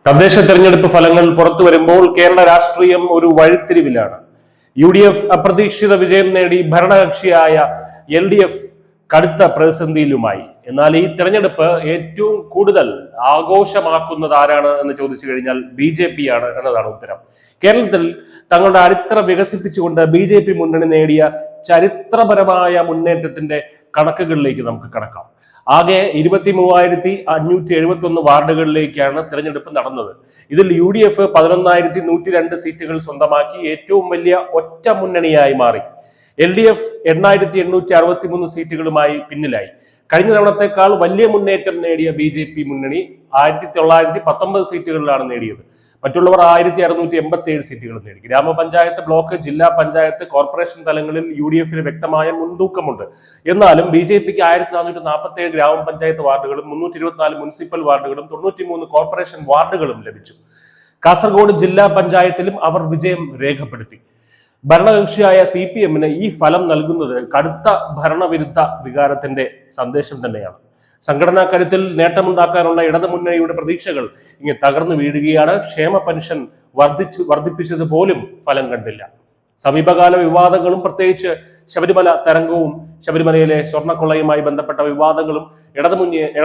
തദ്ദേശ തെരഞ്ഞെടുപ്പ് ഫലങ്ങൾ പുറത്തു വരുമ്പോൾ കേരള രാഷ്ട്രീയം ഒരു വഴിത്തിരിവിലാണ്. UDF അപ്രതീക്ഷിത വിജയം നേടി ഭരണകക്ഷിയായ LDF കടുത്ത പ്രതിസന്ധിയിലുമായി. എന്നാൽ ഈ തെരഞ്ഞെടുപ്പ് ഏറ്റവും കൂടുതൽ ആഘോഷമാക്കുന്നത് ആരാണ് എന്ന് ചോദിച്ചു കഴിഞ്ഞാൽ BJP ആണ് എന്നതാണ് ഉത്തരം. കേരളത്തിൽ തങ്ങളുടെ അടിത്തറ വികസിപ്പിച്ചുകൊണ്ട് BJP മുന്നണി നേടിയ ചരിത്രപരമായ മുന്നേറ്റത്തിന്റെ കണക്കുകളിലേക്ക് നമുക്ക് കടക്കാം. ആകെ 23,571 വാർഡുകളിലേക്കാണ് തെരഞ്ഞെടുപ്പ് നടന്നത്. ഇതിൽ UDF 11,102 സീറ്റുകൾ സ്വന്തമാക്കി ഏറ്റവും വലിയ ഒറ്റ മുന്നണിയായി മാറി. LDF 8,863 സീറ്റുകളുമായി പിന്നിലായി. കഴിഞ്ഞ തവണത്തെക്കാൾ വലിയ മുന്നേറ്റം നേടിയ BJP മുന്നണി 1,919 സീറ്റുകളിലാണ് നേടിയത്. മറ്റുള്ളവർ 1,687 സീറ്റുകൾ നേടി. ഗ്രാമപഞ്ചായത്ത്, ബ്ലോക്ക്, ജില്ലാ പഞ്ചായത്ത്, കോർപ്പറേഷൻ തലങ്ങളിൽ UDFന് വ്യക്തമായ മുൻതൂക്കമുണ്ട്. എന്നാലും BJPക്ക് 1,447 ഗ്രാമപഞ്ചായത്ത് വാർഡുകളും 324 മുനിസിപ്പൽ വാർഡുകളും 93 കോർപ്പറേഷൻ വാർഡുകളും ലഭിച്ചു. കാസർഗോഡ് ജില്ലാ പഞ്ചായത്തിലും അവർ വിജയം രേഖപ്പെടുത്തി. ഭരണകക്ഷിയായ CPMന് ഈ ഫലം നൽകുന്നത് കടുത്ത ഭരണവിരുദ്ധ വികാരത്തിന്റെ സന്ദേശം തന്നെയാണ്. സംഘടനാ കരുത്തിൽ നേട്ടമുണ്ടാക്കാനുള്ള ഇടതുമുന്നണിയുടെ പ്രതീക്ഷകൾ ഇങ്ങനെ തകർന്നു വീഴുകയാണ്. ക്ഷേമ പെൻഷൻ വർദ്ധിപ്പിച്ചത് പോലും ഫലം കണ്ടില്ല. സമീപകാല വിവാദങ്ങളും പ്രത്യേകിച്ച് ശബരിമല തരംഗവും ശബരിമലയിലെ സ്വർണ്ണക്കൊള്ളയുമായി ബന്ധപ്പെട്ട വിവാദങ്ങളും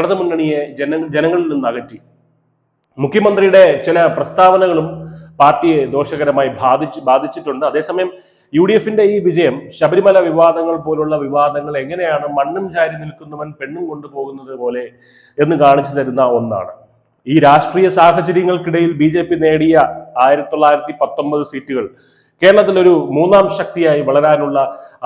ഇടതുമുന്നണിയെ ജനങ്ങളിൽ നിന്ന് അകറ്റി. മുഖ്യമന്ത്രിയുടെ ചില പ്രസ്താവനകളും പാർട്ടിയെ ദോഷകരമായി ബാധിച്ചിട്ടുണ്ട്. അതേസമയം UDFന്റെ ഈ വിജയം ശബരിമല വിവാദങ്ങൾ പോലുള്ള വിവാദങ്ങൾ എങ്ങനെയാണ് മണ്ണും ചാരി നിൽക്കുന്നവൻ പെണ്ണും കൊണ്ടുപോകുന്നത് പോലെ എന്ന് കാണിച്ചു തരുന്ന ഒന്നാണ്. ഈ രാഷ്ട്രീയ സാഹചര്യങ്ങൾക്കിടയിൽ BJP നേടിയ 1,919 സീറ്റുകൾ കേരളത്തിൽ ഒരു മൂന്നാം ശക്തിയായി വളരാനുള്ള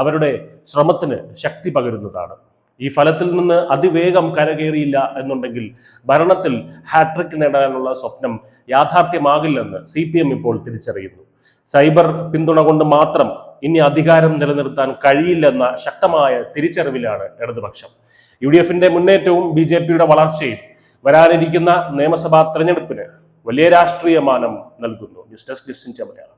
അവരുടെ ശ്രമത്തിന് ശക്തി പകരുന്നതാണ്. ഈ ഫലത്തിൽ നിന്ന് അതിവേഗം കരകയറിയില്ല എന്നുണ്ടെങ്കിൽ ഭരണത്തിൽ ഹാട്രിക് നേടാനുള്ള സ്വപ്നം യാഥാർത്ഥ്യമാകില്ലെന്ന് CPM ഇപ്പോൾ തിരിച്ചറിയുന്നു. സൈബർ പിന്തുണ കൊണ്ട് മാത്രം ഇനി അധികാരം നിലനിർത്താൻ കഴിയില്ലെന്ന ശക്തമായ തിരിച്ചറിവിലാണ് ഇടതുപക്ഷം. UDFന്റെ മുന്നേറ്റവും BJPയുടെ വളർച്ചയും വരാനിരിക്കുന്ന നിയമസഭാ തെരഞ്ഞെടുപ്പിന് വലിയ രാഷ്ട്രീയ മാനം നൽകുന്നു. News desk Malayalam.